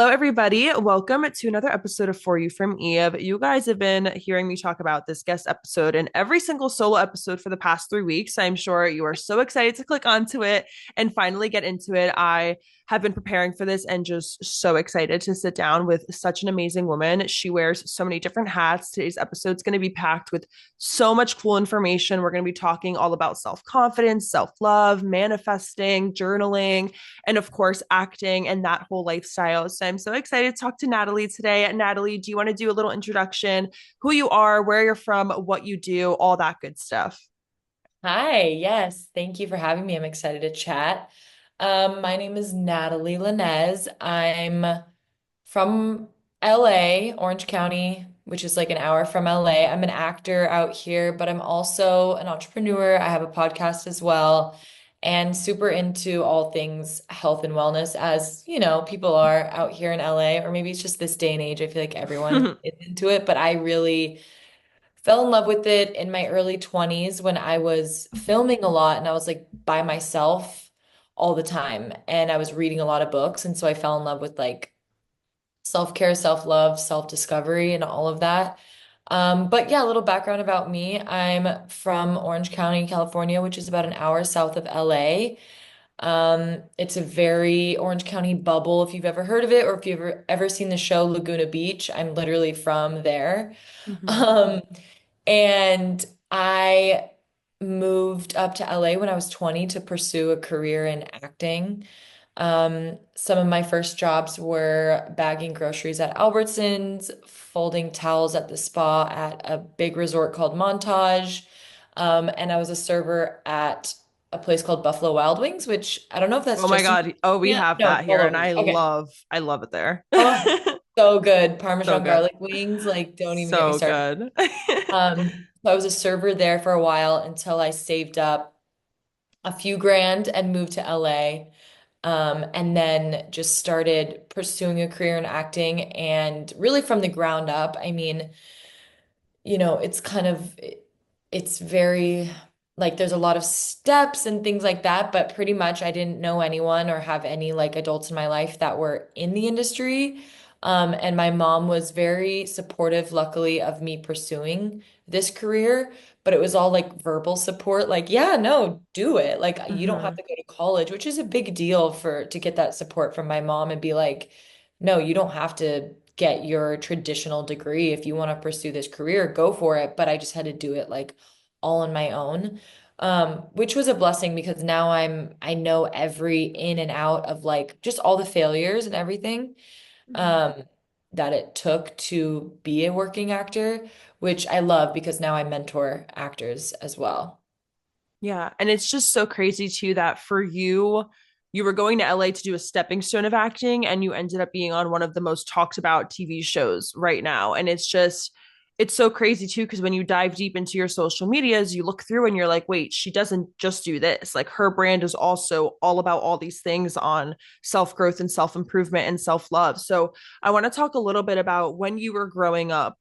Hello, everybody. Welcome to another episode of For You from Eve. You guys have been hearing me talk about this guest episode in every single solo episode for the past 3 weeks. I'm sure you are so excited to click onto it and finally get into it. I have been preparing for this and just so excited to sit down with such an amazing woman. She wears so many different hats. Today's episode is going to be packed with so much cool information. We're going to be talking all about self confidence, self love, manifesting, journaling, and of course, acting and that whole lifestyle. So I'm so excited to talk to Natalee today. Natalee, do you want to do a little introduction? Who you are, where you're from, what you do, all that good stuff. Hi, yes, thank you for having me. I'm excited to chat. My name is Natalee Linez. I'm from LA, Orange County, which is like an hour from LA. I'm an actor out here, but I'm also an entrepreneur. I have a podcast as well, and super into all things health and wellness, as you know, people are out here in LA, or maybe it's just this day and age. I feel like everyone is into it, but I really fell in love with it in my early 20s when I was filming a lot and I was like by myself all the time and I was reading a lot of books, and so I fell in love with like self-care, self-love, self-discovery and all of that. But yeah, a little background about me. I'm from Orange County, California, which is about an hour south of LA. It's a very Orange County bubble if you've ever heard of it, or if you've ever seen the show Laguna Beach. I'm literally from there. Mhm. Um, and I moved up to LA when I was 20 to pursue a career in acting. Some of my first jobs were bagging groceries at Albertsons, folding towels at the spa at a big resort called Montage. And I was a server at a place called Buffalo Wild Wings, which I don't know if that's Oh my just in God. Oh, we California. have No, that it's all here and over. Okay. I love it there. Oh, so good. So Parmesan good. garlic wings. Like, don't even get me So started. good. So I was a server there for a while until I saved up a few grand and moved to LA. And then just started pursuing a career in acting and really from the ground up. I mean, it's kind of it's very like there's a lot of steps and things like that, but pretty much I didn't know anyone or have any like adults in my life that were in the industry. And my mom was very supportive, luckily, of me pursuing this career, but it was all like verbal support, like, yeah, no, do it. Like you don't have Hmm. to go to college, which is a big deal for to get that support from my mom and be like, no, you don't have to get your traditional degree. If you want to pursue this career, go for it. But I just had to do it like all on my own. Which was a blessing because now I know every in and out of like just all the failures and everything um that it took to be a working actor, which I love because now I mentor actors as well. Yeah. And it's just so crazy too that for you, you were going to LA to do a stepping stone of acting and you ended up being on one of the most talked about TV shows right now. And it's so crazy too, because when you dive deep into your social medias, you look through and you're like, wait, she doesn't just do this. Like her brand is also all about all these things on self growth and self improvement and self love. So I want to talk a little bit about when you were growing up.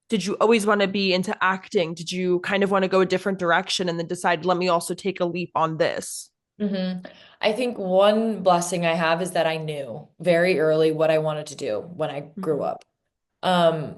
Did you always want to be into acting? Did you kind of want to go a different direction and then decide, let me also take a leap on this? hmm I think one blessing I have is that I knew very early what I wanted to do when I grew Mm-hmm. up.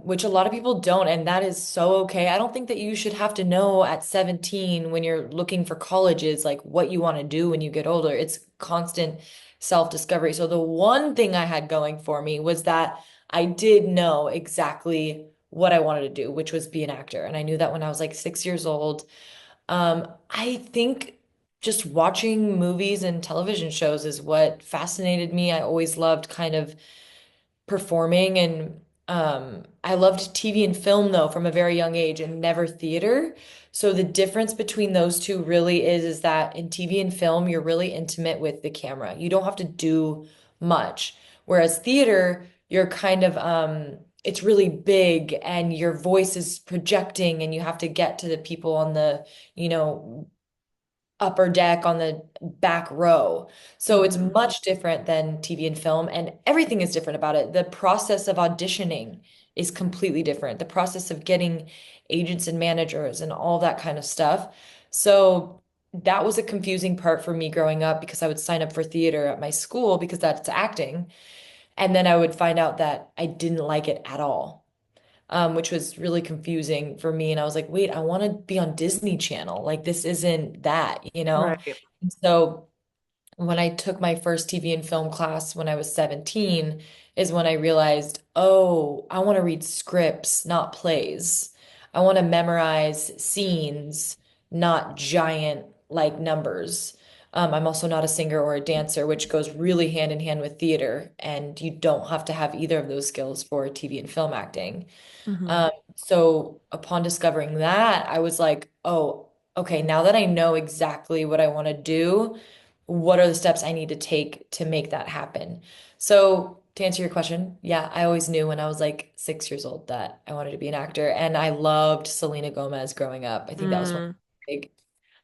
Which a lot of people don't, and that is so okay. I don't think that you should have to know at 17 when you're looking for colleges, like what you want to do when you get older. It's constant self-discovery. So the one thing I had going for me was that I did know exactly what I wanted to do, which was be an actor. And I knew that when I was like 6 years old. I think just watching movies and television shows is what fascinated me. I always loved kind of performing and I loved TV and film though from a very young age and never theater. So the difference between those two really is that in TV and film you're really intimate with the camera. You don't have to do much. Whereas theater, you're kind of it's really big and your voice is projecting and you have to get to the people on the, you know, upper deck on the back row. So it's Mm-hmm. much different than TV and film, and everything is different about it. The process of auditioning is completely different. The process of getting agents and managers and all that kind of stuff. So that was a confusing part for me growing up because I would sign up for theater at my school because that's acting. And then I would find out that I didn't like it at all, which was really confusing for me. And I was like, wait, I want to be on Disney Channel. Like, this isn't that, you know? Right. And so when I took my first TV and film class when I was 17 is when I realized, oh, I want to read scripts, not plays. I want to memorize scenes, not giant like numbers. I'm also not a singer or a dancer, which goes really hand in hand with theater, and you don't have to have either of those skills for TV and film acting. Hmm. So upon discovering that, I was like, oh, okay, now that I know exactly what I want to do, what are the steps I need to take to make that happen? So to answer your question, yeah, I always knew when I was like 6 years old that I wanted to be an actor. And I loved Selena Gomez growing up. I think that was one of Mm.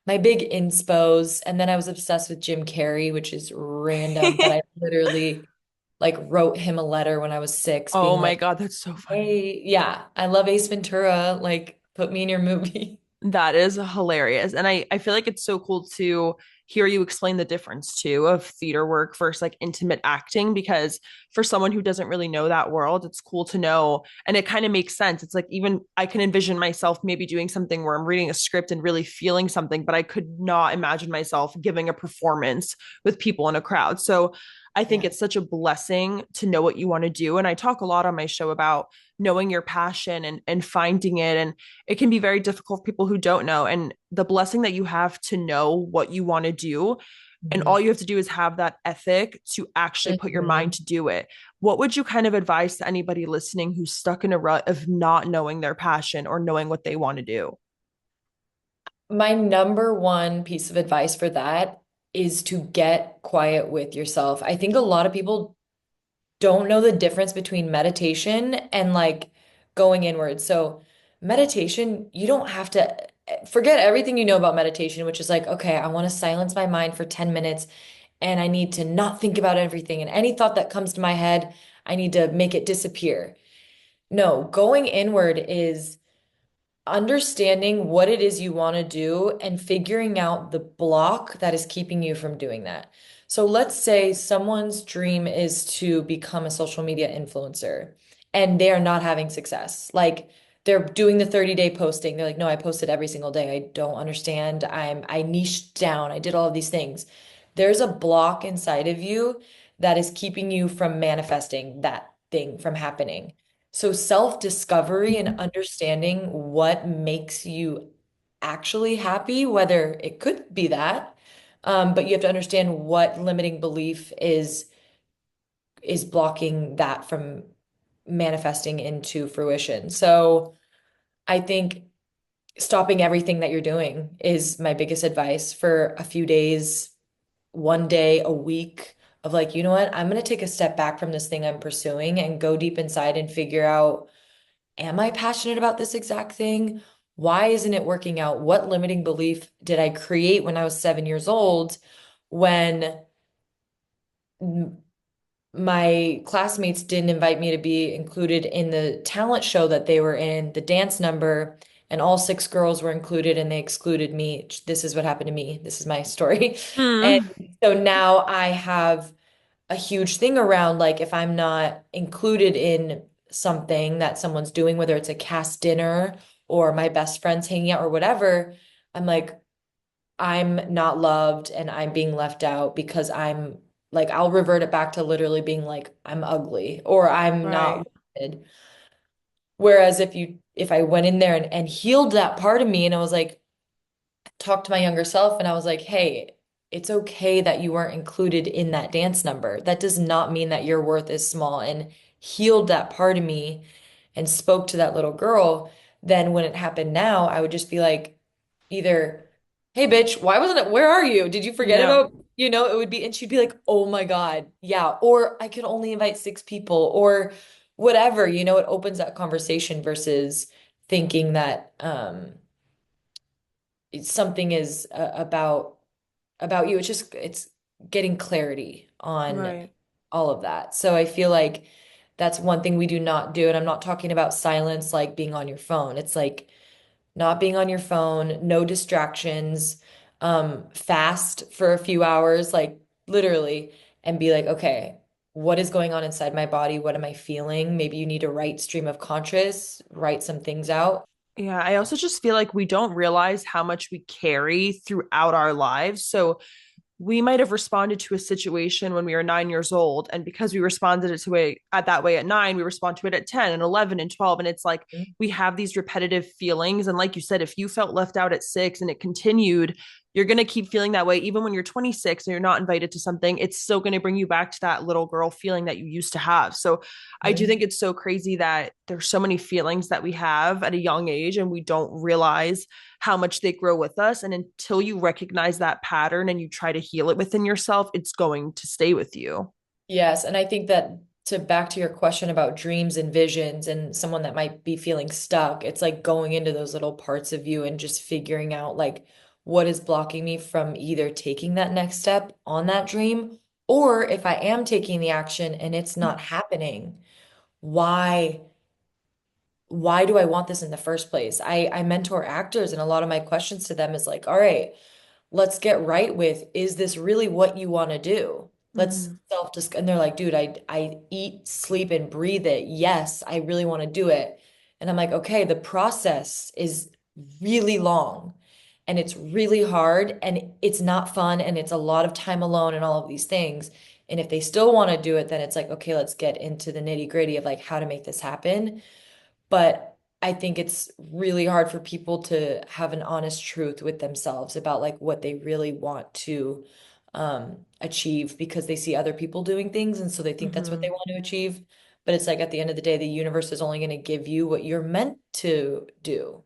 my big inspos. And then I was obsessed with Jim Carrey, which is random, but I literally like wrote him a letter when I was 6, Oh being my like, God, that's so funny. hey, yeah, I love Ace Ventura. Like, put me in your movie. That is hilarious. And I feel like it's so cool to hear you explain the difference too of theater work versus like intimate acting, because for someone who doesn't really know that world, it's cool to know. And it kind of makes sense. It's like even I can envision myself maybe doing something where I'm reading a script and really feeling something, but I could not imagine myself giving a performance with people in a crowd. So I think Yeah. it's such a blessing to know what you want to do. And I talk a lot on my show about knowing your passion and finding it. And it can be very difficult for people who don't know. And the blessing that you have to know what you want to do. And Mhm. all you have to do is have that ethic to actually put your mind Mhm. to do it. What would you kind of advise to anybody listening who's stuck in a rut of not knowing their passion or knowing what they want to do? My number one piece of advice for that is to get quiet with yourself. I think a lot of people don't know the difference between meditation and like going inward. So, meditation, you don't have to forget everything you know about meditation, which is like, okay, I want to silence my mind for 10 minutes and I need to not think about everything. And any thought that comes to my head, I need to make it disappear. No, going inward is understanding what it is you want to do and figuring out the block that is keeping you from doing that. So let's say someone's dream is to become a social media influencer and they are not having success. Like they're doing the 30-day posting. They're like, no, I posted every single day. I don't understand. I niched down. I did all of these things. There's a block inside of you that is keeping you from manifesting that thing from happening. So self-discovery and understanding what makes you actually happy, whether it could be that, but you have to understand what limiting belief is blocking that from manifesting into fruition. So I think stopping everything that you're doing is my biggest advice for a few days, one day, a week of like, you know what, I'm going to take a step back from this thing I'm pursuing and go deep inside and figure out, am I passionate about this exact thing? Why isn't it working out? What limiting belief did I create when I was 7 years old when my classmates didn't invite me to be included in the talent show that they were in, the dance number, and all 6 girls were included and they excluded me? This is what happened to me. This is my story. And Mm. so now I have a huge thing around like if I'm not included in something that someone's doing, whether it's a cast dinner or my best friends hanging out or whatever, I'm like, I'm not loved and I'm being left out because I'm like, I'll revert it back to literally being like, I'm ugly or I'm Right. not wanted. Whereas if I went in there and healed that part of me and I was like, talked to my younger self and I was like, hey, it's okay that you weren't included in that dance number. That does not mean that your worth is small, and healed that part of me and spoke to that little girl. Then when it happened now, I would just be like, either, hey, bitch, why wasn't it? Where are you? Did you forget Yeah. about, it would be, and she'd be like, oh my God, yeah. Or I could only invite 6 people or whatever, it opens that conversation versus thinking that, something is about you. It's getting clarity on Right. all of that. So I feel like that's one thing we do not do. And I'm not talking about silence like being on your phone. It's like not being on your phone, no distractions, fast for a few hours, like literally, and be like, okay, what is going on inside my body? What am I feeling? Maybe you need to write stream of conscious, write some things out. Yeah, I also just feel like we don't realize how much we carry throughout our lives. So we might have responded to a situation when we were 9 years old. And because we responded to it at that way at nine, we respond to it at 10 and 11 and 12. And it's like we have these repetitive feelings. And like you said, if you felt left out at 6 and it continued, you're going to keep feeling that way. Even when you're 26 and you're not invited to something, it's still going to bring you back to that little girl feeling that you used to have. So I do Mhm. think it's so crazy that there's so many feelings that we have at a young age and we don't realize how much they grow with us. And until you recognize that pattern and you try to heal it within yourself, it's going to stay with you. Yes, and I think that to back to your question about dreams and visions and someone that might be feeling stuck, it's like going into those little parts of you and just figuring out like what is blocking me from either taking that next step on that dream, or if I am taking the action and it's not happening, why why do I want this in the first place? I mentor actors and a lot of my questions to them is like, all right, let's get right with, is this really what you want to do? Let's Mm-hmm. self-discuss. And they're like, dude, I eat, sleep, and breathe it. Yes, I really want to do it. And I'm like, okay, the process is really long and it's really hard and it's not fun and it's a lot of time alone and all of these things. And if they still want to do it, then it's like, okay, let's get into the nitty-gritty of like how to make this happen. But I think it's really hard for people to have an honest truth with themselves about like what they really want to achieve because they see other people doing things and so they think that's what Mm-hmm. they want to achieve. But it's like at the end of the day, the universe is only going to give you what you're meant to do.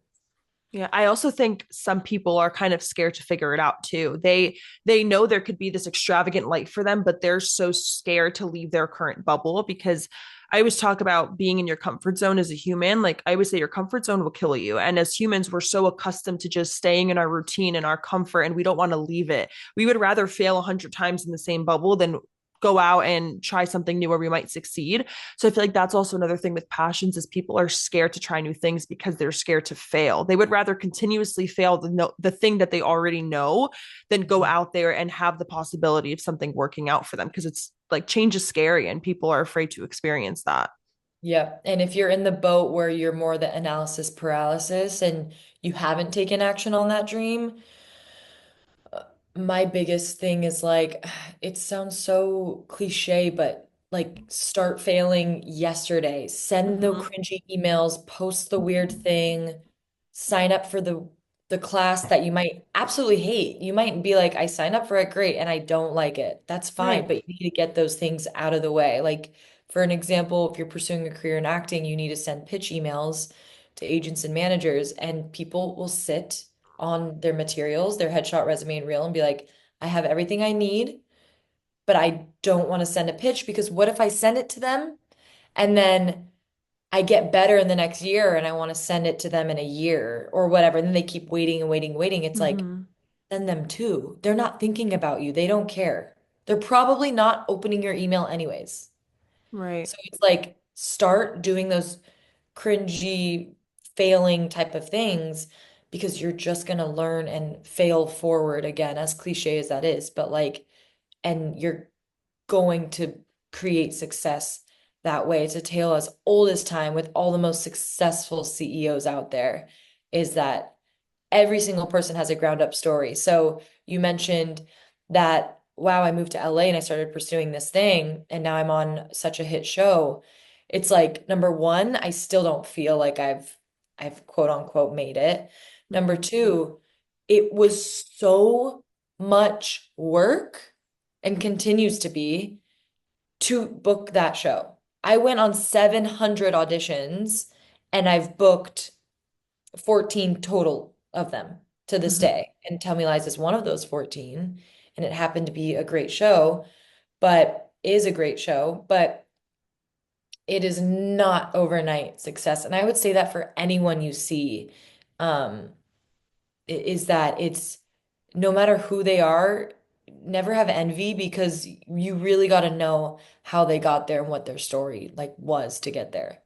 Yeah, I also think some people are kind of scared to figure it out too. They know there could be this extravagant life for them, but they're so scared to leave their current bubble because I always talk about being in your comfort zone as a human. Like I always say your comfort zone will kill you. And as humans, we're so accustomed to just staying in our routine and our comfort and we don't want to leave it. We would rather fail 100 times in the same bubble than go out and try something new where we might succeed. So I feel like that's also another thing with passions is people are scared to try new things because they're scared to fail. They would rather continuously fail the thing that they already know than go out there and have the possibility of something working out for them because it's like change is scary and people are afraid to experience that. Yeah. And if you're in the boat where you're more the analysis paralysis and you haven't taken action on that dream, my biggest thing is like, it sounds so cliche, but like start failing yesterday. Send the Mm-hmm. cringy emails, post the weird thing, sign up for the class that you might absolutely hate. You might be like, I signed up for it, great, and I don't like it. That's fine, Right. but you need to get those things out of the way. Like, for an example, if you're pursuing a career in acting, you need to send pitch emails to agents and managers, and people will sit on their materials, their headshot, resume, and reel, and be like, I have everything I need, but I don't want to send a pitch because what if I send it to them and then I get better in the next year and I want to send it to them in a year or whatever. And then they keep waiting and waiting, waiting. It's like, Mm-hmm. send them too. They're not thinking about you. They don't care. They're probably not opening your email anyways. Right. So it's like, start doing those cringy, failing type of things because you're just going to learn and fail forward again, as cliche as that is. But like, and you're going to create success that way. It's a tale as old as time with all the most successful CEOs out there, is that every single person has a ground up story. So you mentioned that, wow, I moved to LA and I started pursuing this thing, and now I'm on such a hit show. It's like, number one, I still don't feel like I've quote unquote made it. Number Mm-hmm. two, it was so much work and continues to be to book that show. I went on 700 auditions and I've booked 14 total of them to this Mm-hmm. day. And Tell Me Lies is one of those 14. And it happened to be a great show, but is a great show, but it is not overnight success. And I would say that for anyone you see, um, is that it's no matter who they are, never have envy because you really got to know how they got there and what their story like was to get there.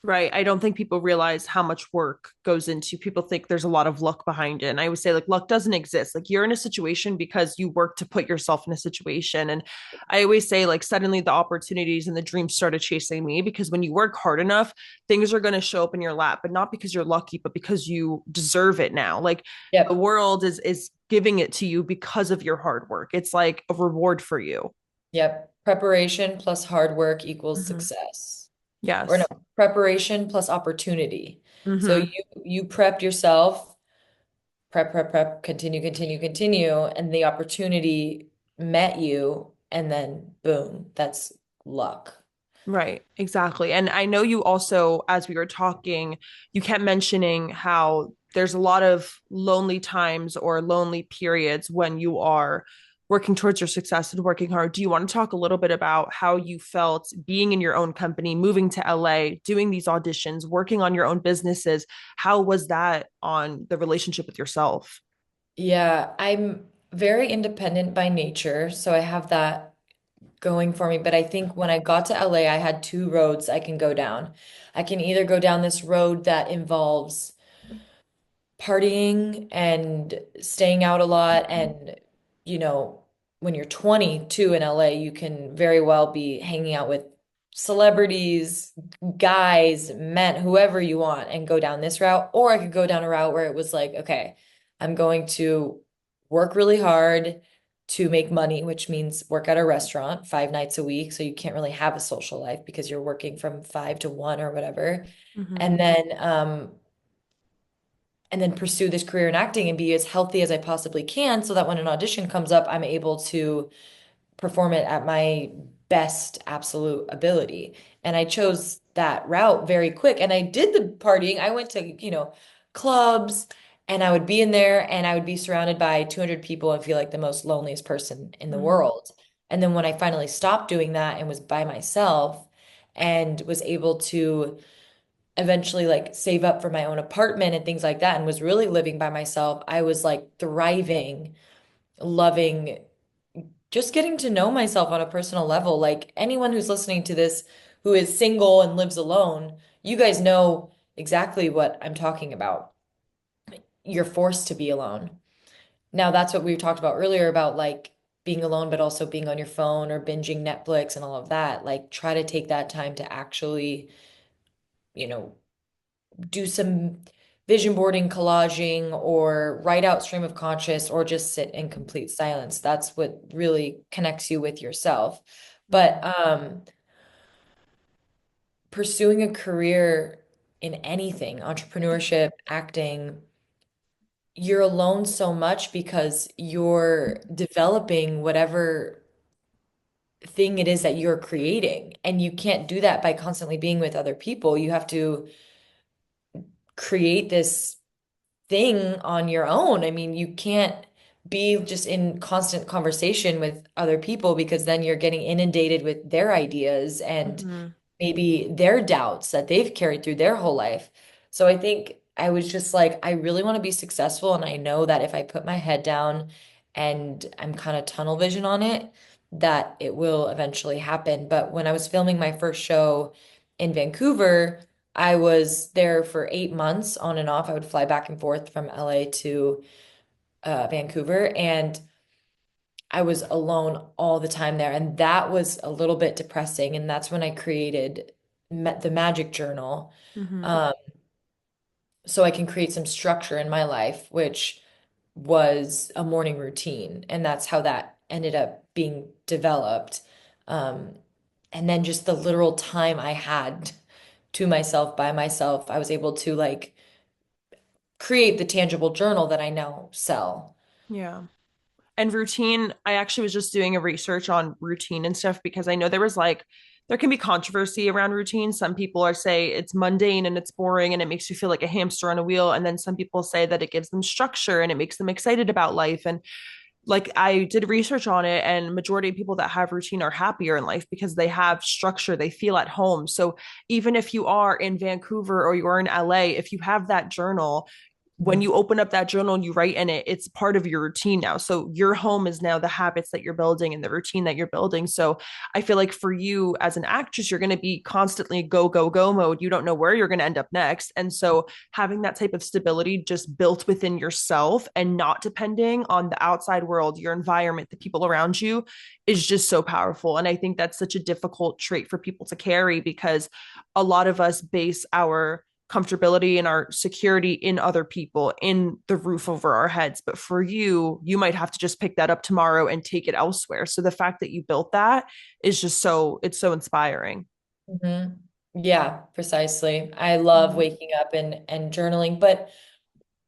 Right. I don't think people realize how much work goes into. People think there's a lot of luck behind it. And I would say like luck doesn't exist. Like you're in a situation because you work to put yourself in a situation. And I always say like suddenly the opportunities and the dreams started chasing me because when you work hard enough, things are going to show up in your lap, but not because you're lucky, but because you deserve it now. Like the Yep. world is giving it to you because of your hard work. It's like a reward for you. Yep. Preparation plus hard work equals Mm-hmm. success. Or no, Yes. preparation plus opportunity. So Mm-hmm. you prepped yourself, prep, continue, continue, continue, and the opportunity met you, and then boom, that's luck. Right, exactly. And I know you also, as we were talking, you kept mentioning how there's a lot of lonely times or lonely periods when you are working towards your success and working hard. Do you want to talk a little bit about how you felt being in your own company, moving to LA, doing these auditions, working on your own businesses? How was that on the relationship with yourself? Yeah, I'm very independent by nature, so I have that going for me. But I think when I got to LA, I had two roads I can go down. I can either go down this road that involves partying and staying out a lot. And, you know, when you're 22 in LA, you can very well be hanging out with celebrities, guys, men, whoever you want, and go down this route. Or I could go down a route where it was like, okay, I'm going to work really hard to make money, which means work at a restaurant 5 nights a week. So you can't really have a social life because you're working from 5 to 1 or whatever. Mm-hmm. And then pursue this career in acting and be as healthy as I possibly can so that when an audition comes up, I'm able to perform it at my best absolute ability. And I chose that route very quick. And I did the partying. I went to, clubs and I would be in there and I would be surrounded by 200 people and feel like the most loneliest person in the Mm-hmm. world. And then when I finally stopped doing that and was by myself and was able to eventually like save up for my own apartment and things like that and was really living by myself, I was like thriving, loving, just getting to know myself on a personal level. Like anyone who's listening to this who is single and lives alone, you guys know exactly what I'm talking about. You're forced to be alone. Now, that's what we talked about earlier about like being alone, but also being on your phone or binging Netflix and all of that. Like, try to take that time to actually, you know, do some vision boarding, collaging, or write out stream of conscious, or just sit in complete silence. That's what really connects you with yourself. But pursuing a career in anything, entrepreneurship, acting, you're alone so much because you're developing whatever thing it is that you're creating. And you can't do that by constantly being with other people. You have to create this thing on your own. I mean, you can't be just in constant conversation with other people because then you're getting inundated with their ideas and Mm-hmm. maybe their doubts that they've carried through their whole life. So I think I was just like, I really want to be successful. And I know that if I put my head down and I'm kind of tunnel vision on it, that it will eventually happen. But when I was filming my first show in Vancouver, I was there for 8 months on and off. I would fly back and forth from LA to Vancouver, and I was alone all the time there. And that was a little bit depressing. And that's when I created the Magic Journal, Mm-hmm. um, so I can create some structure in my life, which was a morning routine. And that's how that ended up being developed. Um, and then just the literal time I had to myself by myself, I was able to like create the tangible journal that I now sell. Yeah. And routine, I actually was just doing a research on routine and stuff because I know there was like there can be controversy around routine. Some people are say it's mundane and it's boring and it makes you feel like a hamster on a wheel. And then some people say that it gives them structure and it makes them excited about life. And like I did research on it, and majority of people that have routine are happier in life because they have structure, they feel at home. So even if you are in Vancouver or you're in LA, if you have that journal, when you open up that journal and you write in it, it's part of your routine now. So your home is now the habits that you're building and the routine that you're building. So I feel like for you as an actress, you're going to be constantly go, go, go mode. You don't know where you're going to end up next. And so having that type of stability just built within yourself and not depending on the outside world, your environment, the people around you is just so powerful. And I think that's such a difficult trait for people to carry because a lot of us base our comfortability and our security in other people, in the roof over our heads. But for you, you might have to just pick that up tomorrow and take it elsewhere. So the fact that you built that is just it's so inspiring. Mhm. Yeah, precisely. I love Mm-hmm. waking up and journaling, but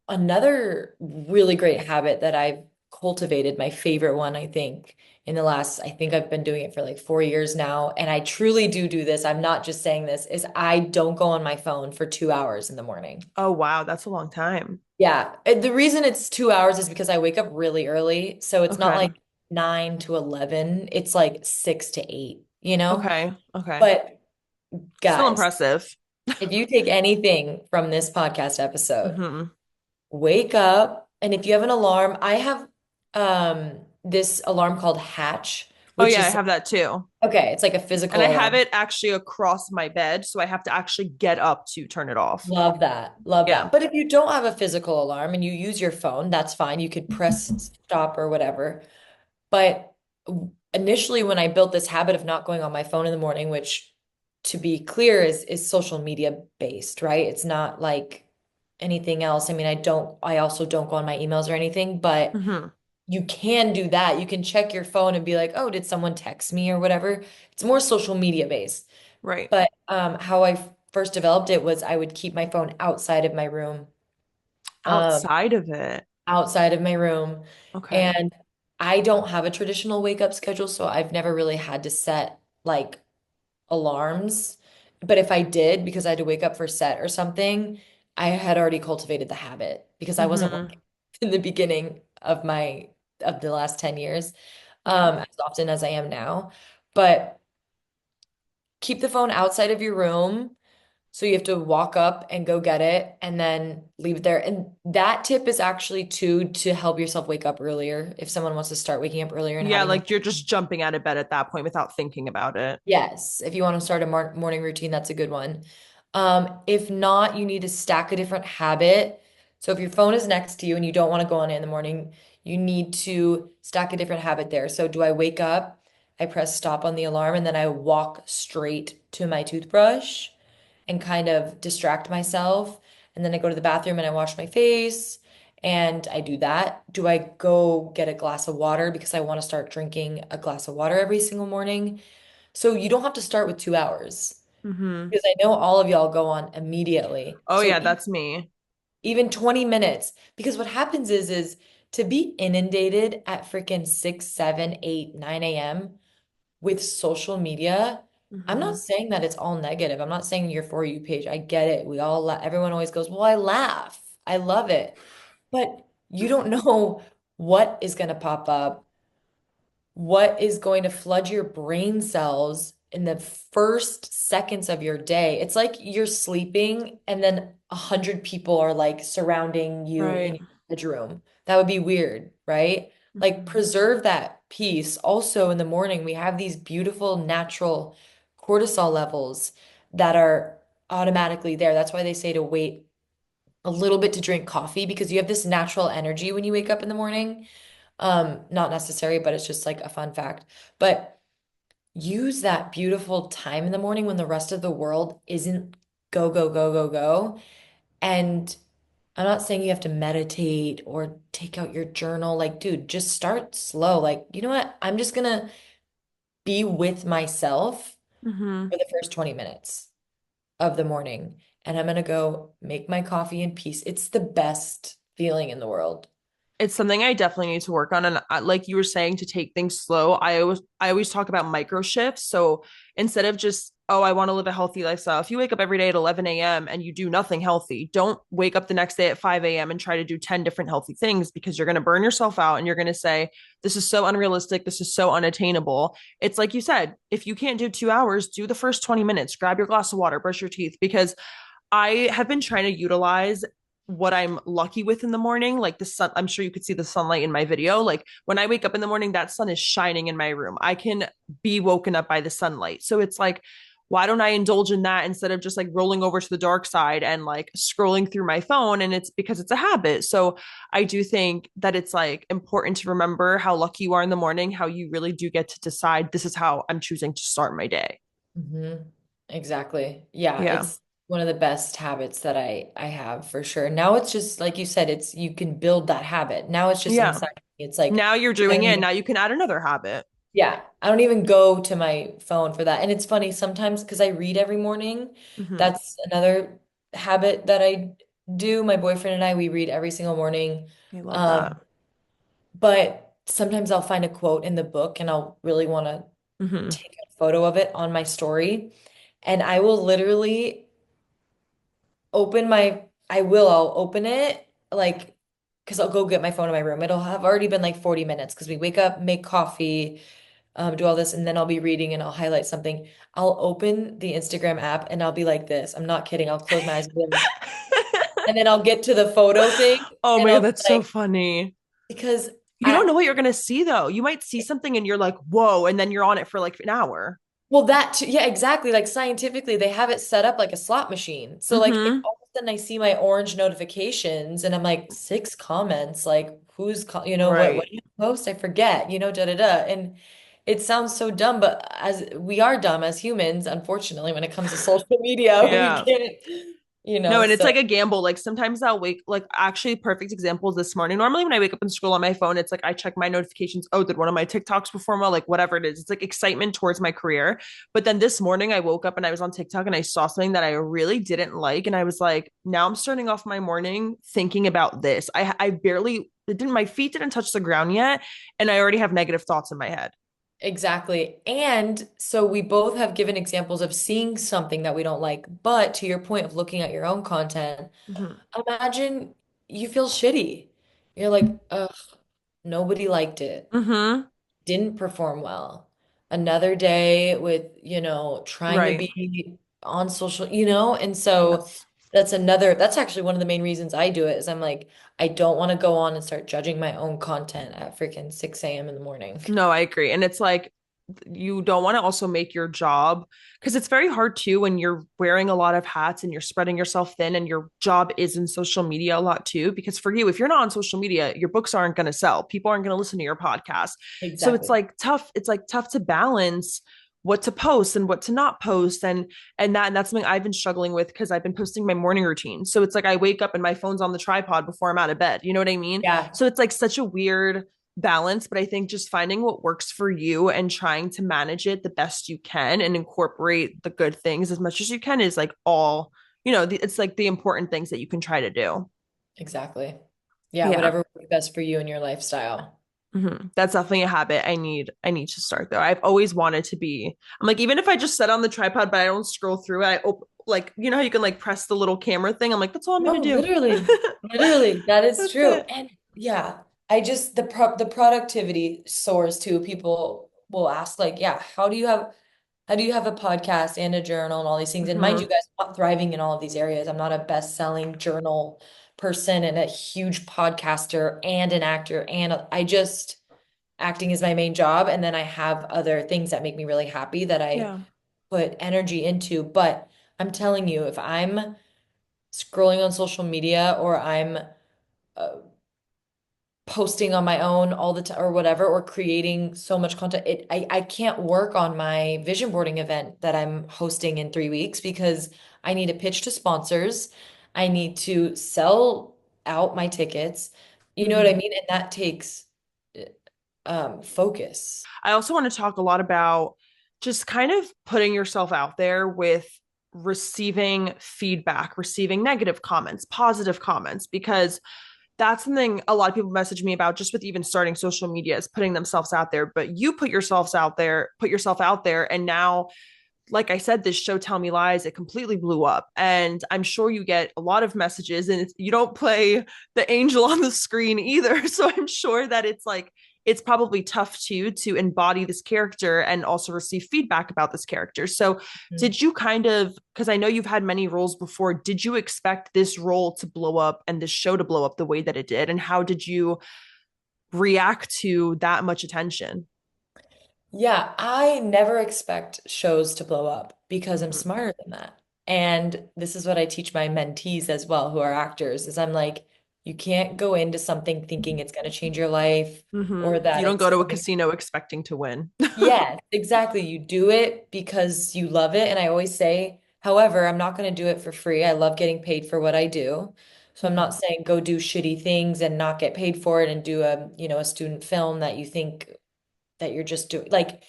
another really great habit that I've cultivated, my favorite one, I think, in the last, I think I've been doing it for like 4 years now, and I truly do this. I'm not just saying this, is I don't go on my phone for 2 hours in the morning. Oh, wow. That's a long time. Yeah. The reason it's 2 hours is because I wake up really early. So it's not Okay. like 9 to 11. It's like 6 to 8, you know? Okay. Okay. But Still guys, impressive. if you take anything from this podcast episode, Mm-hmm. wake up. And if you have an alarm, I have this alarm called Hatch, Oh, which yeah. I is have that too. okay, it's like a And physical I have alarm. it actually across my bed. So I have to actually get up to turn it off. Love that. Love Yeah. that. But if you don't have a physical alarm and you use your phone, that's fine. You could press stop or whatever. But initially, when I built this habit of not going on my phone in the morning, which to be clear is social media based, right? It's not like anything else. I mean, I also don't go on my emails or anything, but Mm-hmm. you can do that. You can check your phone and be like, oh, did someone text me or whatever? It's more social media based. Right. But how I first developed it was I would keep my phone outside of my room. Um, Outside of it. outside of my room. Okay. And I don't have a traditional wake up schedule, so I've never really had to set like alarms. But if I did, because I had to wake up for set or something, I had already cultivated the habit because I wasn't Mm-hmm. working in the beginning of my of the last 10 years, Yeah. as often as I am now. But keep the phone outside of your room. So you have to walk up and go get it and then leave it there. And that tip is actually too to help yourself wake up earlier. If someone wants to start waking up earlier and Yeah. having them, Like you're just jumping out of bed at that point without thinking about it. yes, if you want to start a morning routine, that's a good one. If not, you need to stack a different habit. So if your phone is next to you and you don't want to go on it in the morning, you need to stack a different habit there. So do I wake up? I press stop on the alarm and then I walk straight to my toothbrush and kind of distract myself. And then I go to the bathroom and I wash my face and I do that. Do I go get a glass of water because I want to start drinking a glass of water every single morning? So you don't have to start with 2 hours Mm-hmm. because I know all of y'all go on immediately. Oh, So yeah. That's me. even 20 minutes, because what happens is to be inundated at freaking 6, 7, 8, 9 a.m. with social media. I'm not Mm-hmm. saying that it's all negative. I'm not saying your For You page. I get it. We all, everyone always goes, well, I laugh. I love it. But you don't know what is going to pop up, what is going to flood your brain cells in the first seconds of your day. It's like you're sleeping and then 100 people are like surrounding you in Right. your bedroom. That would be weird, right? Like Mm-hmm. preserve that peace. Also in the morning, we have these beautiful natural cortisol levels that are automatically there. That's why they say to wait a little bit to drink coffee because you have this natural energy when you wake up in the morning. Not necessary, but it's just like a fun fact. But use that beautiful time in the morning when the rest of the world isn't go, go, go, go, go. And I'm not saying you have to meditate or take out your journal. Like, dude, just start slow. Like, you know what? I'm just gonna be with myself Mm-hmm. for the first 20 minutes of the morning. And I'm gonna go make my coffee in peace. It's the best feeling in the world. It's something I definitely need to work on. And like you were saying, to take things slow, I always talk about micro shifts. So instead of just, oh, I want to live a healthy lifestyle, if you wake up every day at 11 a.m. and you do nothing healthy, don't wake up the next day at 5 a.m. and try to do 10 different healthy things because you're going to burn yourself out and you're going to say, this is so unrealistic. This is so unattainable. It's like you said, if you can't do 2 hours, do the first 20 minutes, grab your glass of water, brush your teeth, because I have been trying to utilize what I'm lucky with in the morning. Like the sun, I'm sure you could see the sunlight in my video. Like when I wake up in the morning, that sun is shining in my room. I can be woken up by the sunlight. So it's like, why don't I indulge in that instead of just like rolling over to the dark side and like scrolling through my phone? And it's because it's a habit. So I do think that it's like important to remember how lucky you are in the morning, how you really do get to decide this is how I'm choosing to start my day. Hmm. Exactly. Yeah, Yeah. it's one of the best habits that I have for sure. Now it's just like you said, it's you can build that habit. Now it's just Yeah. inside me. It's like Now you're I doing don't it. even Now you can add another habit. yeah, I don't even go to my phone for that. And it's funny sometimes because I read every morning. Mm-hmm. That's another habit that I do. My boyfriend and I, we read every single morning. I love that. Um, but sometimes I'll find a quote in the book and I'll really want to Mm-hmm. take a photo of it on my story. And I will literally I'll open it like, because I'll go get my phone in my room. It'll have already been like 40 minutes because we wake up, make coffee, do all this, and then I'll be reading and I'll highlight something. I'll open the Instagram app and I'll be like this. I'm not kidding. I'll close my eyes and then I'll get to the photo thing Oh and my God, I'll be that's so like, funny. because You don't I know what you're going to see though. You might see something and you're like, whoa, and then you're on it for like an hour. well, that too, yeah, exactly. Like scientifically, they have it set up like a slot machine. So like if Mm-hmm. all of a sudden I see my orange notifications and I'm like 6 comments, like what Right. did you post? I forget, da da da. And it sounds so dumb, but as we are dumb as humans, unfortunately, when it comes to social media, we Yeah. can't, No, and it's so like a gamble. Like sometimes I'll wake, like actually, perfect examples this morning. Normally, when I wake up and scroll on my phone, it's like I check my notifications. Oh, did one of my TikToks perform well? Like whatever it is. It's like excitement towards my career. But then this morning, I woke up and I was on TikTok and I saw something that I really didn't like. And I was like, now I'm starting off my morning thinking about this. I barely, it didn't, my feet didn't touch the ground yet. And I already have negative thoughts in my head. exactly. And so we both have given examples of seeing something that we don't like. But to your point of looking at your own content, Mm-hmm. imagine you feel shitty. You're like, ugh, nobody liked it, Mm-hmm. didn't perform well. Another day with, trying to Right. be on social, and so Yes. that's actually one of the main reasons I do it is I'm like, I don't want to go on and start judging my own content at freaking 6 a.m. in the morning. No, I agree. And it's like you don't want to also make your job because it's very hard too when you're wearing a lot of hats and you're spreading yourself thin and your job is in social media a lot too. Because for you, if you're not on social media, your books aren't going to sell. People aren't going to listen to your podcast. So it's Exactly. like tough. It's like tough to balance what to post and what to not post and that's something I've been struggling with because I've been posting my morning routine. So it's like I wake up and my phone's on the tripod before I'm out of bed. You know what I mean? Yeah, So it's like such a weird balance, but I think just finding what works for you and trying to manage it the best you can and incorporate the good things as much as you can is like all, it's like the important things that you can try to do. exactly. Yeah, Yeah. whatever works best for you and your lifestyle. That's definitely a habit I need to start though. I've always wanted to be. I'm like even if I just set on the tripod but I don't scroll through it, like how you can like press the little camera thing. I'm like that's all I'm No, going to do. literally, that is That's true. it. And yeah, I just the productivity soars too. People will ask like, yeah, how do you have a podcast and a journal and all these things? And mind you, Mhm. guys, I'm not thriving in all of these areas. I'm not a best-selling journal person and a huge podcaster and an actor. And I just acting is my main job. And then I have other things that make me really happy that I Yeah. put energy into. But I'm telling you, if I'm scrolling on social media or I'm uh, posting on my own all the time or whatever, or creating so much content, I can't work on my vision boarding event that I'm hosting in 3 weeks because I need to pitch to sponsors. I need to sell out my tickets. You know what I Mhm. mean? And that takes focus. I also want to talk a lot about just kind of putting yourself out there with receiving feedback, receiving negative comments, positive comments, because that's something a lot of people message me about just with even starting social media is putting themselves out there. But you put yourself out there. And now, like I said, this show, Tell Me Lies, it completely blew up. And I'm sure you get a lot of messages and you don't play the angel on the screen either. So I'm sure that it's like, it's probably tough to embody this character and also receive feedback about this character. So Mhm. did you kind of, because I know you've had many roles before, did you expect this role to blow up and this show to blow up the way that it did? And how did you react to that much attention? Yeah, I never expect shows to blow up because I'm Mm-hmm. smarter than that. And this is what I teach my mentees as well, who are actors, is I'm like, you can't go into something thinking it's going to change your life Mm-hmm. or You that don't it's go to a going. casino expecting to win. Yes, exactly. You do it because you love it. And I always say, however, I'm not going to do it for free. I love getting paid for what I do. So I'm not Mm-hmm. saying go do shitty things and not get paid for it and do a student film that you think that you're just doing. Like,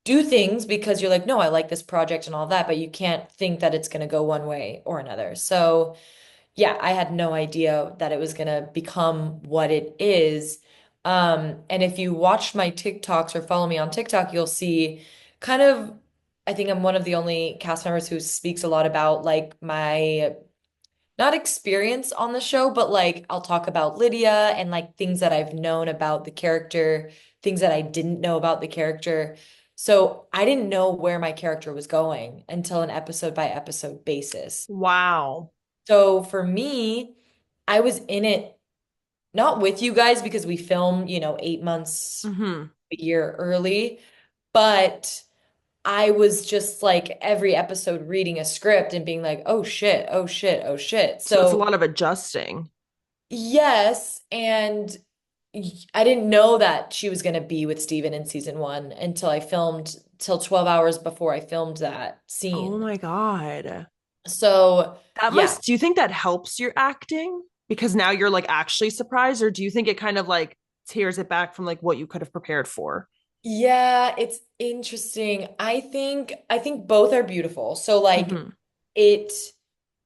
do things because you're like, no, I like this project and all that, but you can't think that it's going to go one way or another. So, yeah, I had no idea that it was going to become what it is. And if you watch my TikToks or follow me on TikTok, you'll see kind of, I think I'm one of the only cast members who speaks a lot about like my not experience on the show, but like I'll talk about Lydia and like things that I've known about the character, things that I didn't know about the character. So I didn't know where my character was going until an episode by episode basis. Wow. So for me, I was in it not with you guys because we film, 8 months Mm-hmm. a year early, but I was just like every episode reading a script and being like, oh shit, oh shit, oh shit. So it's a So lot of adjusting. yes, and I didn't know that she was going to be with Steven in season one until I filmed till 12 hours before I filmed that Oh scene. my God. So, That yeah. must, do you think that helps your acting? Because now you're like actually surprised, or do you think it kind of like tears it back from like what you could have prepared for? Yeah, it's interesting. I think both are beautiful. So like Mm-hmm. it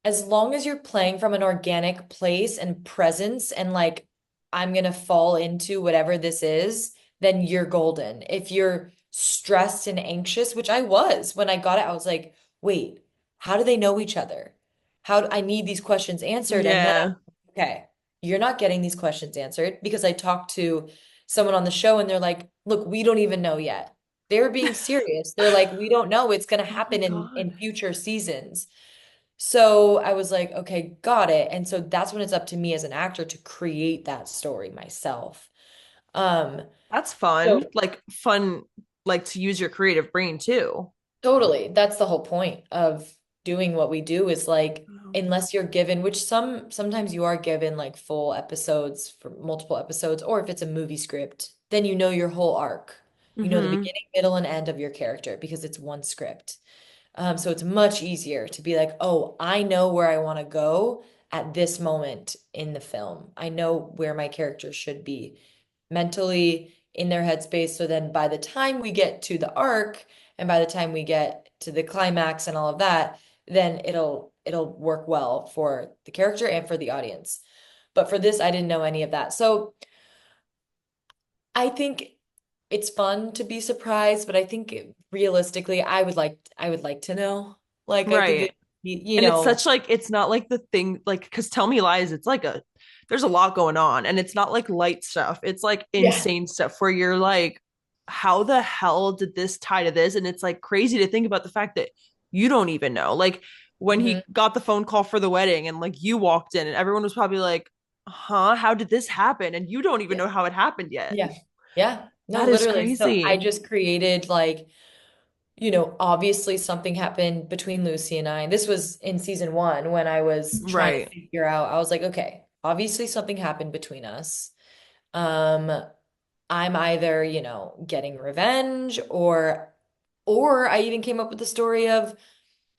as long as you're playing from an organic place and presence and like I'm gonna fall into whatever this is, then you're golden. If you're stressed and anxious, which I was when I got it, I was like, wait, how do they know each other? How do I need these questions answered? And then Yeah. okay, you're not getting these questions answered because I talked to someone on the show and they're like, look, we don't even know yet. They're being serious. They're like, we don't know. It's going to Oh my happen in God. future seasons. So I was like, okay, got it. And so that's when it's up to me as an actor to create that story myself. Um, That's fun. so Like fun, like to use your creative brain too. totally. That's the whole point of doing what we do is like, unless you're given, which sometimes you are given like full episodes for multiple episodes, or if it's a movie script, then you know your whole arc. You know the Mm-hmm. beginning, middle, and end of your character because it's one script. So it's much easier to be like, oh, I know where I want to go at this moment in the film. I know where my character should be mentally in their headspace. So then by the time we get to the arc and by the time we get to the climax and all of that, then it'll work well for the character and for the audience. But for this, I didn't know any of that. So I think it's fun to be surprised, but I think realistically, I would like to know. Like I think Right. it, you And it's know, such like it's not like the thing like because Tell Me Lies, it's like a there's a lot going on and it's not like light stuff. It's like yeah. insane stuff where you're like, how the hell did this tie to this? And it's like crazy to think about the fact that you don't even know. Like when Hmm. he got the phone call for the wedding and like you walked in and everyone was probably like, huh, how did this happen? And you don't even Yeah. know how it happened yet. Yeah. Yeah. No, That is literally. So I crazy. just created like, obviously something happened between Lucy and I. This was in season one when I was trying to Right. figure out, I was like, okay, obviously something happened between us. Um, I'm either, getting revenge or I even came up with the story of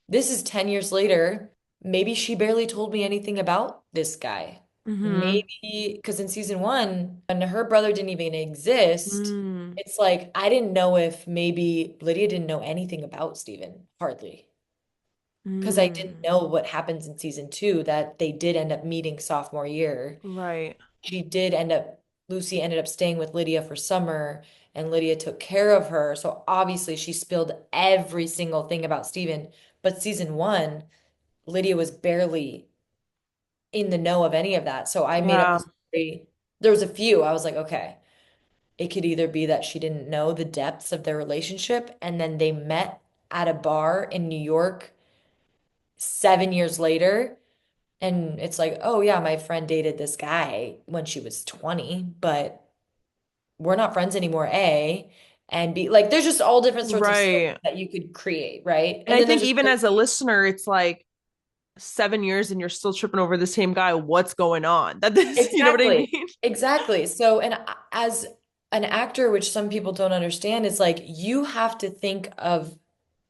this is 10 years later. Maybe she barely told me anything about this guy. Mm-hmm. Maybe because in season one, when her brother didn't even exist, Mm. it's like I didn't know if maybe Lydia didn't know anything about Steven, hardly. Because I didn't Mm. know what happens in season two, that they did end up meeting sophomore year. Right. She did end up, Lucy ended up staying with Lydia for summer, and Lydia took care of her. So obviously she spilled every single thing about Steven. But season one, Lydia was barely in the know of any of that. So I made up the Yeah. story. There was a few. I was like, okay. it could either be that she didn't know the depths of their relationship and then they met at a bar in New York 7 years later. And it's like, oh yeah, my friend dated this guy when she was 20, but we're not friends anymore, A. And B, like there's just all different sorts of stories Right. that you could create, right? And And I then think there's a even third as a listener, it's like 7 years and you're still tripping over the same guy. What's going on? That this, you know what I exactly. mean? Exactly. So, and as an actor, which some people don't understand, is like you have to think of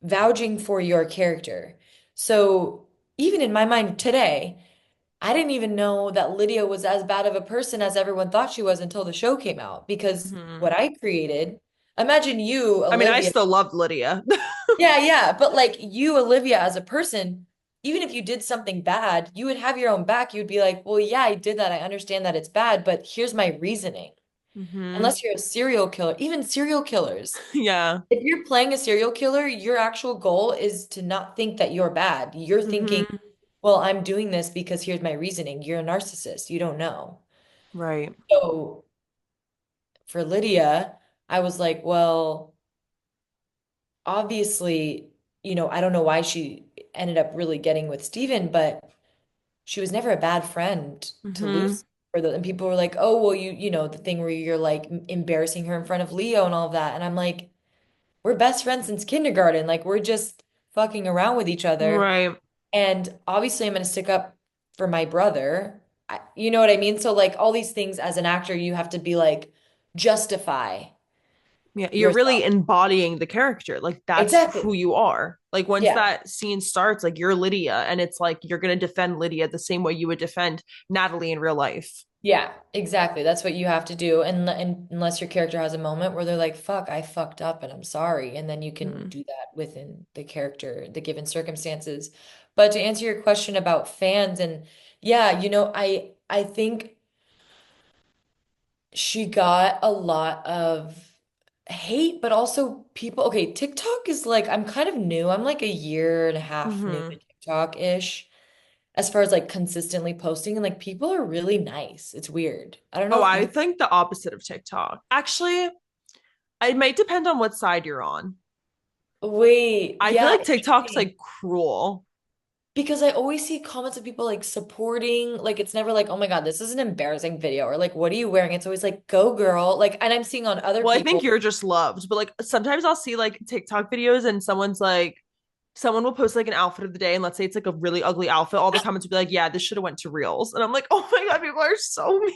vouching for your character. So, even in my mind today, I didn't even know that Lydia was as bad of a person as everyone thought she was until the show came out. Because Hmm. what I created, imagine you, I mean, I Olivia. still loved Lydia. Yeah, yeah. But like you, Olivia, as a person, even if you did something bad, you would have your own back. You would be like, well, yeah, I did that. I understand that it's bad, but here's my reasoning. Hmm. Unless you're a serial killer, even serial killers. Yeah. If you're playing a serial killer, your actual goal is to not think that you're bad. You're thinking, Hmm. well, I'm doing this because here's my reasoning. You're a narcissist. You don't know. Right. So for Lydia, I was like, well, obviously, I don't know why she ended up really getting with Steven, but she was never a bad friend to Hmm. Lucy. And people were like, oh, well, the thing where you're like embarrassing her in front of Leo and all of that. And I'm like, we're best friends since kindergarten. Like, we're just fucking around with each other. Right. And obviously, I'm going to stick up for my brother. You know what I mean? So, like, all these things as an actor, you have to be like, justify Yeah, you're really yourself. embodying the character. Like that's Exactly. who you are. Like once Yeah. that scene starts, like you're Lydia, and it's like you're gonna defend Lydia the same way you would defend Natalie in real life. Yeah, exactly. That's what you have to do. And unless your character has a moment where they're like, fuck, I fucked up and I'm sorry. And then you can Mm-hmm. do that within the character, the given circumstances. But to answer your question about fans, and yeah, I think she got a lot of hate, but also people. Okay, TikTok is like, I'm kind of new. I'm like a year and a half new to Mm-hmm. TikTok-ish as far as like consistently posting, and like people are really nice. It's weird. I don't know Oh, if I you think the opposite of TikTok. Actually, it might depend on what side you're on. wait, I feel yeah, like TikTok's interesting. like cruel. Because I always see comments of people like supporting, like it's never like, oh my God, this is an embarrassing video, or like, what are you wearing? It's always like, go girl. Like, and I'm seeing on other Well, I think people. you're just loved, but like sometimes I'll see like TikTok videos and someone will post like an outfit of the day and let's say it's like a really ugly outfit, all the comments will be like, yeah, this should have went to reels. And I'm like, oh my God, people are so Wait,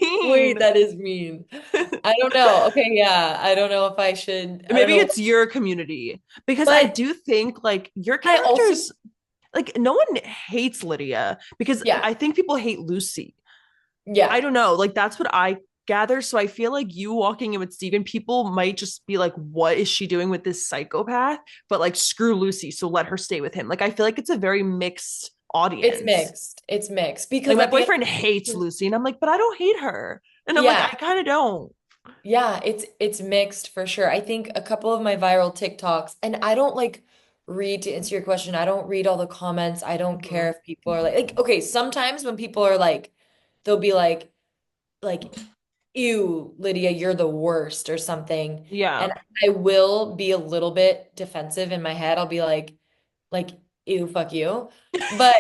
mean. that is mean. I don't know. Okay, yeah. I don't know if I should. I don't Maybe know. it's your community because I But do think like your I also, characters, like no one hates Lydia because yeah, I think people hate Lucy. I yeah. don't know. Like that's what I gather. So I feel like you walking in with Steven, people might just be like, what is she doing with this psychopath? But like, screw Lucy. So let her stay with him. Like, I feel like it's a very mixed It's audience. mixed. It's mixed Like, because my at the end boyfriend of hates the day, Lucy. And I'm like, but I don't hate her. And I'm like, yeah. I kind of don't. Yeah, it's mixed for sure. I think a couple of my viral TikToks, and I don't like read to answer your question. I don't read all the comments. I don't care Mhm. if people are like okay, sometimes when people are like they'll be like ew, Lydia, you're the worst or something. Yeah. And I will be a little bit defensive in my head. I'll be like ew, fuck you. But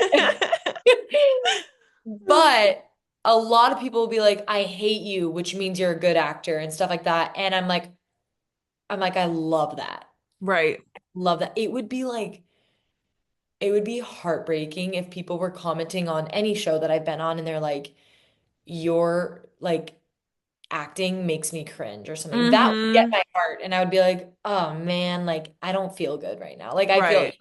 but a lot of people will be like, I hate you, which means you're a good actor and stuff like that. And I'm like, I love that. Right. Love that. It would be heartbreaking if people were commenting on any show that I've been on and they're like, your like acting makes me cringe or something. That would get Mm-hmm. my heart. And I would be like, oh man, like I don't feel good right now. Like I feel, Right.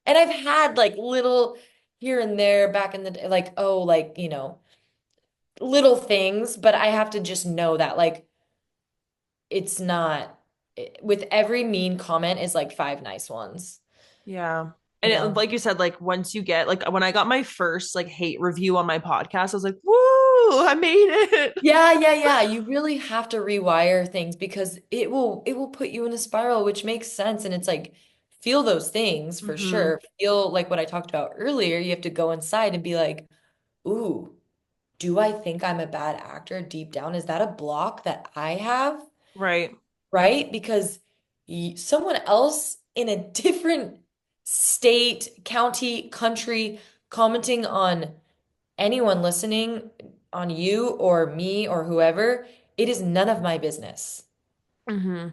and I've had like little here and there back in the day, like, oh, like, little things, but I have to just know that like it's not with every mean comment is like five nice ones, Yeah. you And know? like you said, like once you get like when I got my first like hate review on my podcast, I was like, woo, I made it. Yeah, yeah, yeah. You really have to rewire things because it will put you in a spiral, which makes sense. And it's like feel those things for Hmm. sure. Feel like what I talked about earlier. You have to go inside and be like, ooh, do I think I'm a bad actor deep down? Is that a block that I have? Right. right? Because someone else in a different state, county, country commenting on anyone listening on you or me or whoever, it is none of my business Hmm.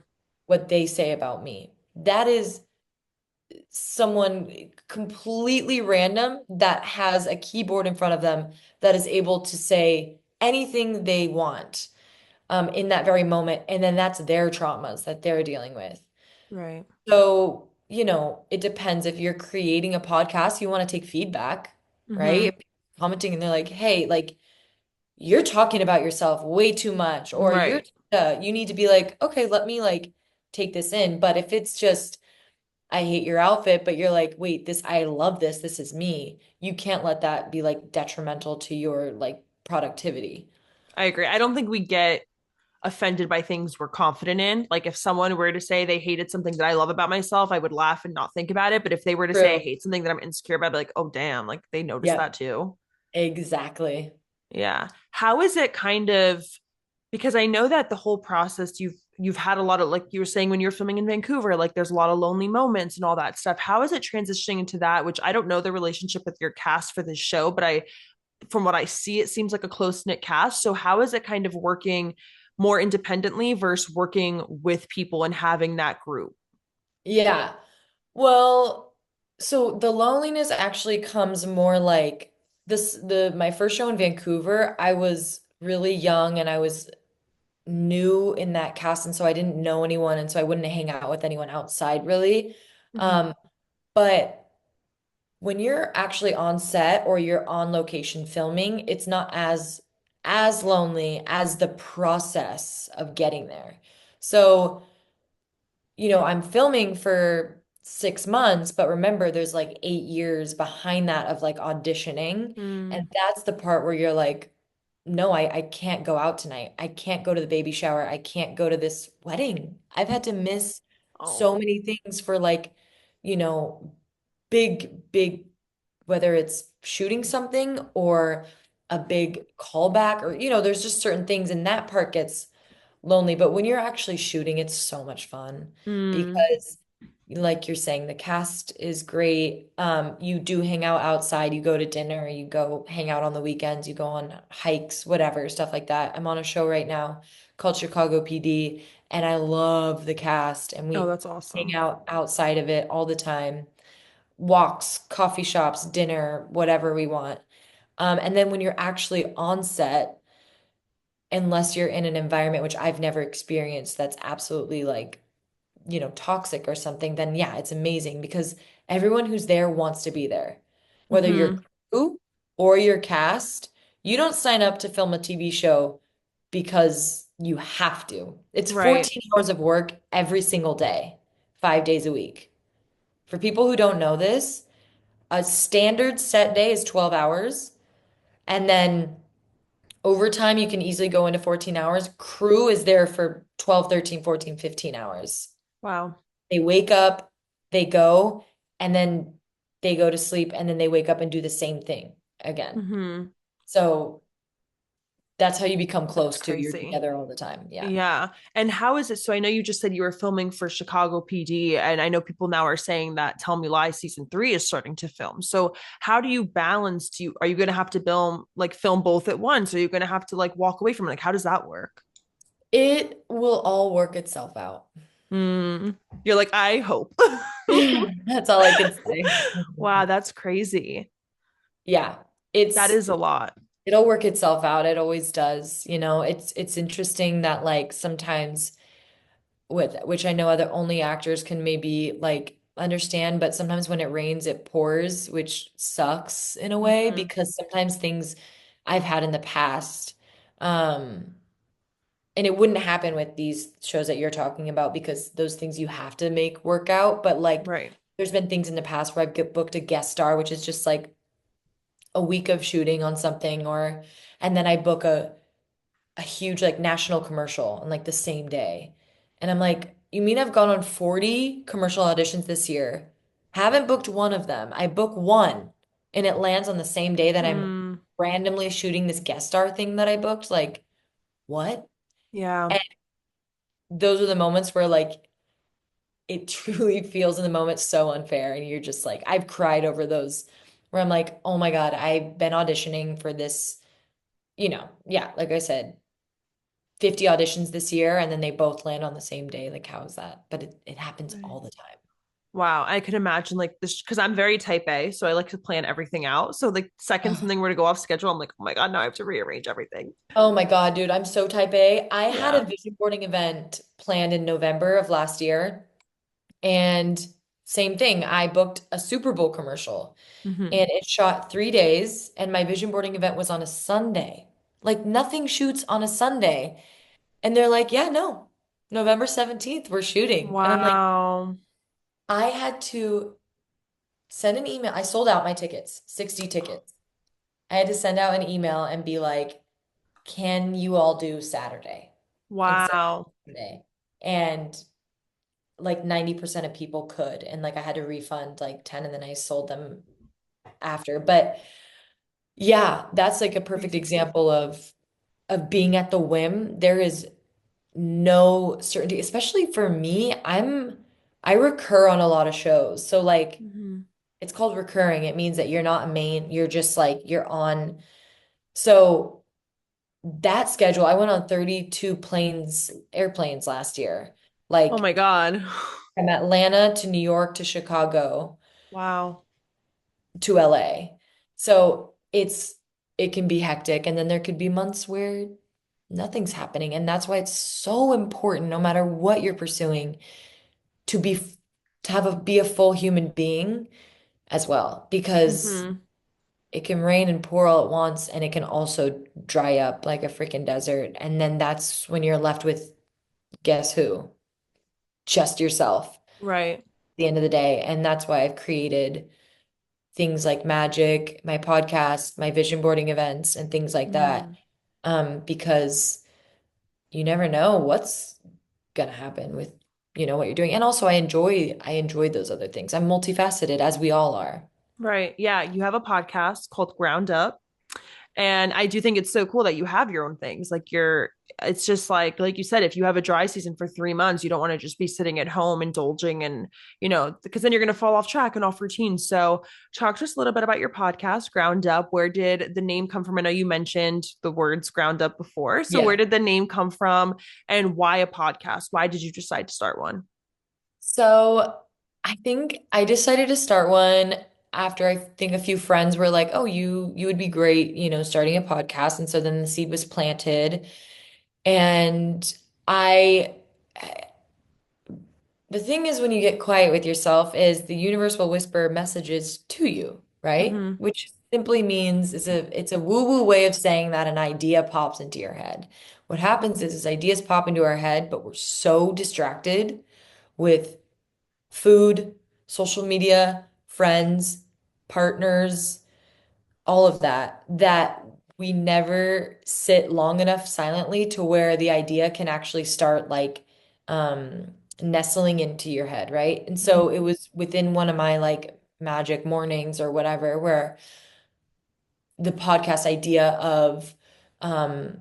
what they say about me. That is someone completely random that has a keyboard in front of them that is able to say anything they want in that very moment. And then that's their traumas that they're dealing with. Right. So, it depends. If you're creating a podcast, you want to take feedback, right? Hmm. If people are commenting and they're like, hey, like, you're talking about yourself way too much, or Right. you need to be like, okay, let me like take this in. But if it's just, I hate your outfit, but you're like, wait, I love this. This is me. You can't let that be like detrimental to your like productivity. I agree. I don't think we get offended by things we're confident in. Like if someone were to say they hated something that I love about myself, I would laugh and not think about it. But if they were to say I True. hate something that I'm insecure about, I'd be like, oh damn, like they noticed Yep, that too. exactly. Yeah. How is it kind of, because I know that the whole process you've had a lot of, like you were saying when you were filming in Vancouver, like there's a lot of lonely moments and all that stuff. How is it transitioning into that? Which I don't know the relationship with your cast for this show, but I from what I see, it seems like a close knit cast. So how is it kind of working more independently versus working with people and having that group? Yeah. Well, so the loneliness actually comes more like my first show in Vancouver, I was really young and I was new in that cast, and so I didn't know anyone, and so I wouldn't hang out with anyone outside really. Mm-hmm. Um, but when you're actually on set or you're on location filming, it's not as lonely as the process of getting there. So I'm filming for 6 months, but remember, there's like 8 years behind that of like auditioning. Mm. And that's the part where you're like, no, I can't go out tonight. I can't go to the baby shower. I can't go to this wedding. I've had to miss Oh. so many things for like, you know, big, whether it's shooting something or a big callback or, there's just certain things, and that part gets lonely. But when you're actually shooting, it's so much fun Mm. because, like you're saying, the cast is great. You do hang out outside, you go to dinner, you go hang out on the weekends, you go on hikes, whatever, stuff like that. I'm on a show right now called Chicago PD, and I love the cast, and Oh, we that's hang awesome. out outside of it all the time. Walks, coffee shops, dinner, whatever we want. And then when you're actually on set, unless you're in an environment which I've never experienced that's absolutely like, toxic or something, then yeah, it's amazing because everyone who's there wants to be there. Whether you're Mm-hmm. crew or you're cast, you don't sign up to film a TV show because you have to. It's Right. 14 hours of work every single day, 5 days a week. For people who don't know this, a standard set day is 12 hours. And then overtime, you can easily go into 14 hours. Crew is there for 12, 13, 14, 15 hours. Wow. They wake up, they go, and then they go to sleep, and then they wake up and do the same thing again. Mm-hmm. So that's how you become That's close to. You're crazy. together all the time. Yeah. Yeah. And how is it? So I know you just said you were filming for Chicago PD, and I know people now are saying that Tell Me Lies season 3 is starting to film. So how do you balance? Are you going to have to film both at once? Are you going to have to like walk away from it? Like, how does that work? It will all work itself out. Mm. You're like, I hope. That's all I can say. Wow, that's crazy. Yeah. That It's is a lot. it'll work itself out. It always does. It's interesting that like sometimes with which I know other only actors can maybe like understand, but sometimes when it rains, it pours, which sucks in a way Hmm. because sometimes things I've had in the past, um, and it wouldn't happen with these shows that you're talking about because those things you have to make work out. But like, Right. there's been things in the past where I've booked a guest star, which is just like a week of shooting on something, and then I book a huge like national commercial on like the same day. And I'm like, you mean I've gone on 40 commercial auditions this year? Haven't booked one of them. I book one and it lands on the same day that I'm Mm, randomly shooting this guest star thing that I booked. Like, what? yeah. And those are the moments where like it truly feels in the moment so unfair. And you're just like, I've cried over those where I'm like, oh my God, I've been auditioning for this, yeah, like I said, 50 auditions this year, and then they both land on the same day. Like, how is that? But it happens Right. all the time. Wow, I could imagine like this because I'm very type A, so I like to plan everything out. So like second Ugh. something were to go off schedule, I'm like, oh my God, now I have to rearrange everything. Oh my God, dude, I'm so type A. I had Yeah. a vision boarding event planned in November of last year, and same thing. I booked a Super Bowl commercial Hmm. and it shot 3 days, and my vision boarding event was on a Sunday. Like, nothing shoots on a Sunday. And they're like, yeah, no, November 17th, we're shooting. And I'm like, Wow. I had to send an email. I sold out my tickets, 60 tickets. I had to send out an email and be like, can you all do Saturday instead Wow. of Sunday? And like 90% of people could. And like I had to refund like 10 and then I sold them after. But yeah, that's like a perfect Crazy. example of being at the whim. There is no certainty, especially for me. I recur on a lot of shows. So like Hmm. it's called recurring. It means that you're not a main, you're just like you're on. So that schedule, I went on 32 airplanes last year. Oh Like my God. from Atlanta to New York to Chicago Wow. to LA. So it can be hectic, and then there could be months where nothing's happening. And that's why it's so important, no matter what you're pursuing, to be a full human being as well, because Hmm. it can rain and pour all at once, and it can also dry up like a freaking desert. And then that's when you're left with, guess who? Just yourself at Right. the end of the day. And that's why I've created things like magic, my podcast, my vision boarding events, and things like that. Mm. Because you never know what's gonna happen with, what you're doing. And also I enjoy those other things. I'm multifaceted, as we all are. Right. Yeah. You have a podcast called Ground Up. And I do think it's so cool that you have your own things. It's just like you said, if you have a dry season for 3 months, you don't want to just be sitting at home indulging and, because then you're going to fall off track and off routine. So, talk to us a little bit about your podcast, Ground Up. Where did the name come from? I know you mentioned the words ground up before. So, where Yeah. did the name come from and why a podcast? Why did you decide to start one? So I think I decided to start one after I think a few friends were like, "Oh, you would be great, starting a podcast." And so then the seed was planted. And I the thing is, when you get quiet with yourself, is the universe will whisper messages to you, right? Mm-hmm. Which simply means it's a woo-woo way of saying that an idea pops into your head. What happens is ideas pop into our head, but we're so distracted with food, social media, friends, partners, all of that, that we never sit long enough silently to where the idea can actually start like nestling into your head, right? And so it was within one of my like magic mornings or whatever, where the podcast idea of um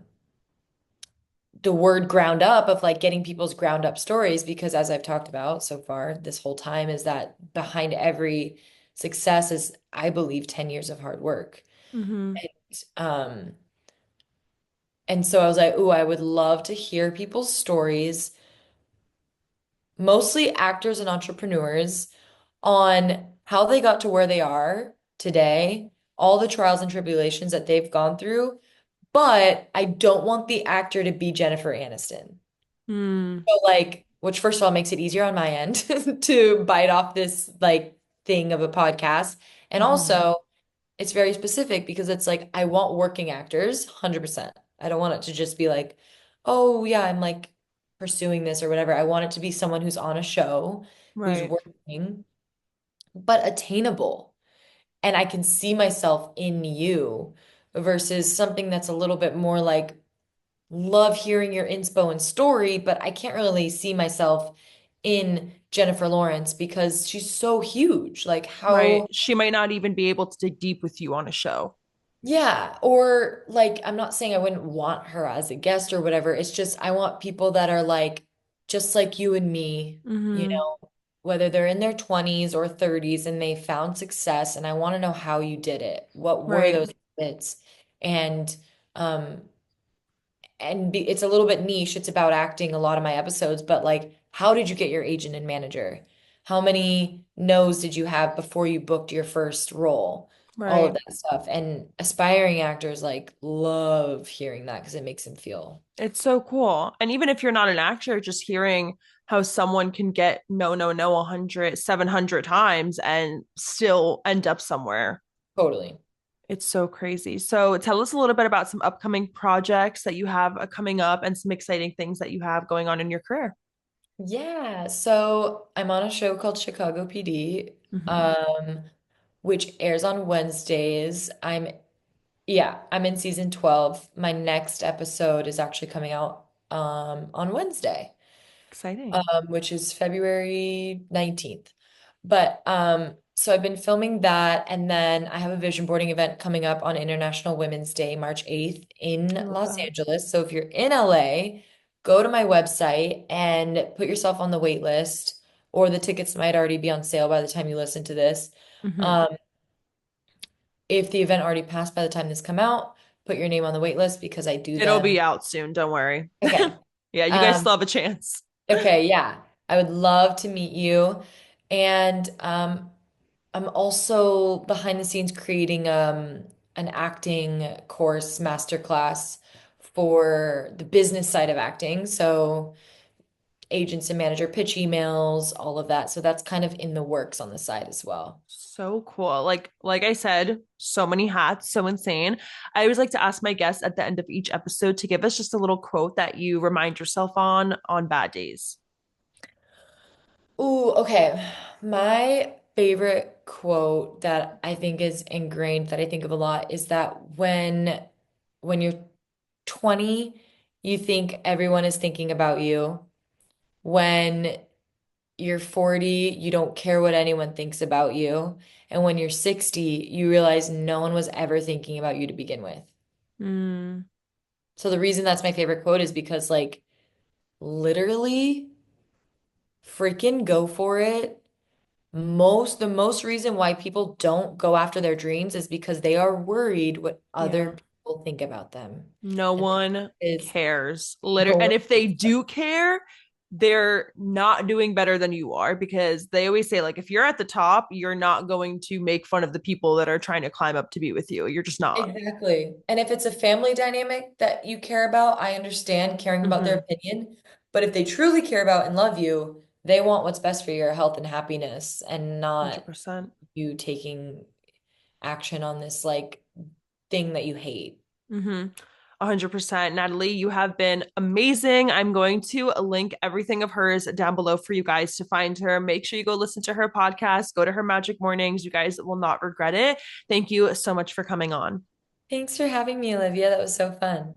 the word ground up, of like getting people's ground up stories, because as I've talked about so far this whole time, is that behind every success is, I believe, 10 years of hard work. Mm-hmm. Um, and so I was like, ooh, I would love to hear people's stories, mostly actors and entrepreneurs, on how they got to where they are today, all the trials and tribulations that they've gone through. But I don't want the actor to be Jennifer Aniston. Mm-hmm. So like, which first of all makes it easier on my end to bite off this like thing of a podcast. And Mm-hmm. also, it's very specific because it's like I want working actors, 100%. I don't want it to just be like, oh yeah, I'm like pursuing this or whatever. I want it to be someone who's on a show, who's Right. working, but attainable. And I can see myself in you versus something that's a little bit more like, love hearing your inspo and story, but I can't really see myself in Jennifer Lawrence because she's so huge. Like, Right. how, She might not even be able to dig deep with you on a show. yeah, or like, I'm not saying I wouldn't want her as a guest or whatever. It's just I want people that are like just like you and me, you Mm-hmm. know, whether they're in their 20s or 30s and they found success, and I want to know how you did it. What were Right. those bits? And um it's a little bit niche. It's about acting a lot of my episodes, but like, how did you get your agent and manager? How many no's did you have before you booked your first role? All of Right. that stuff. And aspiring actors like love hearing that because it makes them feel It's so cool. And even if you're not an actor, just hearing how someone can get no, no, no 100, 700 times and still end up somewhere. totally. It's so crazy. So tell us a little bit about some upcoming projects that you have coming up and some exciting things that you have going on in your career. Yeah, so I'm on a show called Chicago PD, Mm-hmm. um, which airs on Wednesdays. I'm in season 12. My next episode is actually coming out on Wednesday, Exciting. which is February 19th. But so I've been filming that, and then I have a vision boarding event coming up on International Women's Day, March 8th I in love Los that. Angeles. So if you're in LA, go to my website and put yourself on the wait list, or the tickets might already be on sale by the time you listen to this. Mm-hmm. Um, if the event already passed by the time this come out, put your name on the wait list because I do It'll them. be out soon. Don't worry. Okay. Yeah, you guys Um, still have a chance. okay, yeah. I would love to meet you. And I'm also behind the scenes creating an acting course masterclass for the business side of acting. So agents and manager pitch emails, all of that. So that's kind of in the works on the side as well. So cool. Like I said, so many hats, so insane. I always like to ask my guests at the end of each episode to give us just a little quote that you remind yourself on bad days. Ooh, okay. My favorite quote that I think is ingrained that I think of a lot is that when you're 20, you think everyone is thinking about you. When you're 40, you don't care what anyone thinks about you. And when you're 60, you realize no one was ever thinking about you to begin with. Mm, So the reason that's my favorite quote is because like literally freaking go for it. The most reason why people don't go after their dreams is because they are worried what other yeah. people think about them. No And that one is cares. no And one if they thinks about do care, they're not doing better than you are because they always say, like, if you're at the top, you're not going to make fun of the people that are trying to climb up to be with you. You're just not. exactly. And if it's a family dynamic that you care about, I understand caring about their Mm-hmm. opinion. But if they truly care about and love you, they want what's best for your health and happiness and not 100%. you taking action on this like thing that you hate. Mm-hmm. 100%. Natalee, you have been amazing. I'm going to link everything of hers down below for you guys to find her. Make sure you go listen to her podcast, go to her Magic Mornings. You guys will not regret it. Thank you so much for coming on. Thanks for having me, Olivia. That was so fun.